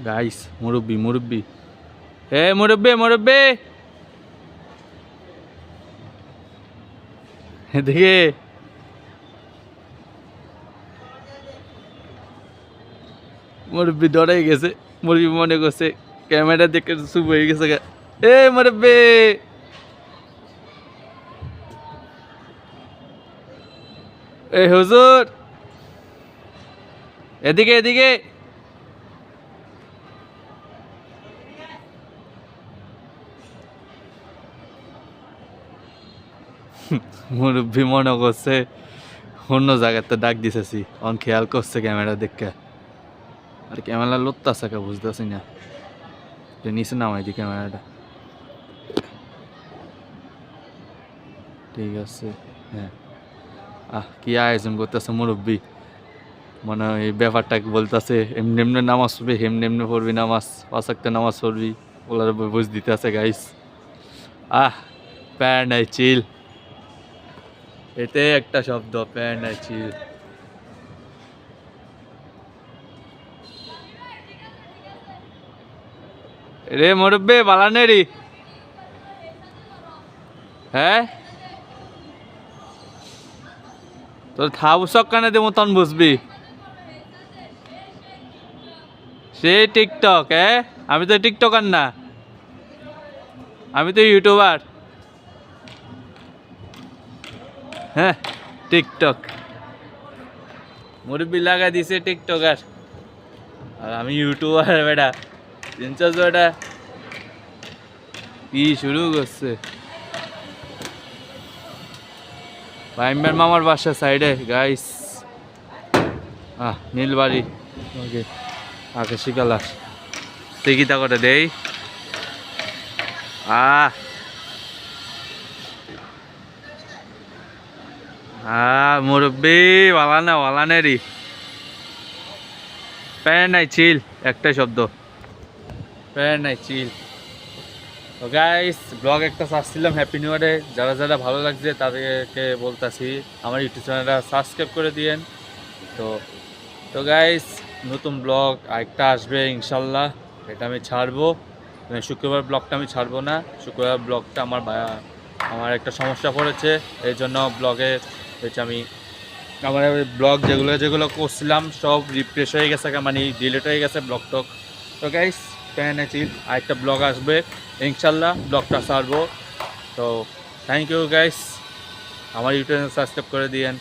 Guys মুরব্বি মুরব্বি, হে মুরব্বি মুরব্বি, এদিকে মুরব্বি ডরাই গেছে। মুরব্বি মনে করছে ক্যামেরা দেখে চুপ হয়ে গেছে। এ মুরব্বি, এ হুজুর, এদিকে এদিকে। মুরব্বি মনে করছে অন্য জায়গাতে ডাক দিতেছি, অন খেয়াল করছে ক্যামেরা দেখে। আর ক্যামেরা লড়তাছে কে বুঝতেছি না, নিচে নামাই দি ক্যামেরাটা। ঠিক আছে, হ্যাঁ। কি আয়োজন করতেছে মুরব্বি, মনে হয় এই ব্যাপারটা বলতেছে এমনি এমনি নামাজ পড়বি, এমনি এমনি পড়বি নামাজ, 5 ওয়াক্ত নামাজ পড়বি, ওগুলার বুঝ দিতে আছে গাইস। প্যার নাই চিল, এটাই একটা শব্দ, প্যার নাই চিল। রে মুরব্বি বালানেরি, হ্যাঁ তোর থাবু সকানে দেবো তখন বুঝবি। সে টিকটক, হ্যাঁ আমি তো টিকটকার না, আমি তো ইউটিউবার। হ্যাঁ টিকটক, মুরব্বি লাগা দিছে টিকটকার, আর আমি ইউটিউবার বেটা। চিনছস বেটা, কি শুরু করছে। ভাইম্বার মামার বাসা সাইডে গাইস, নীলবাড়ি, ওকে আকাশি কালার টিকিটা করে দেই। মুরব্বি ওয়ালানেরি, প্যার নাই চিল, একটাই শব্দ, প্যার নাই চিল। তো গাইস ব্লগ একটা ছাড়ছিলাম হ্যাপি নিউ ইয়ারে, যারা যারা ভালো লাগছে তাদেরকে বলতেছি আমার ইউটিউব চ্যানেলটা সাবস্ক্রাইব করে দিয়েন। তো তো গাইস নতুন ব্লগ আরেকটা আসবে ইনশাল্লাহ, এটা আমি ছাড়বো। শুক্রবার ব্লগটা আমি ছাড়বো না, শুক্রবার ব্লগটা আমার একটা সমস্যা পড়েছে, এই জন্য ব্লগে হচ্ছে আমি আমার ব্লগ যেগুলো যেগুলো করছিলাম সব রিফ্রেশ হয়ে গেছে, মানে ডিলিট হয়ে গেছে ব্লগ টক। তো গাইস প্যান আছে, আরেকটা ব্লগ আসবে ইনশাল্লাহ, ব্লগটা ছাড়বো। তো থ্যাংক ইউ গাইস, আমার ইউটিউব চ্যানেল সাবস্ক্রাইব করে দিয়েন।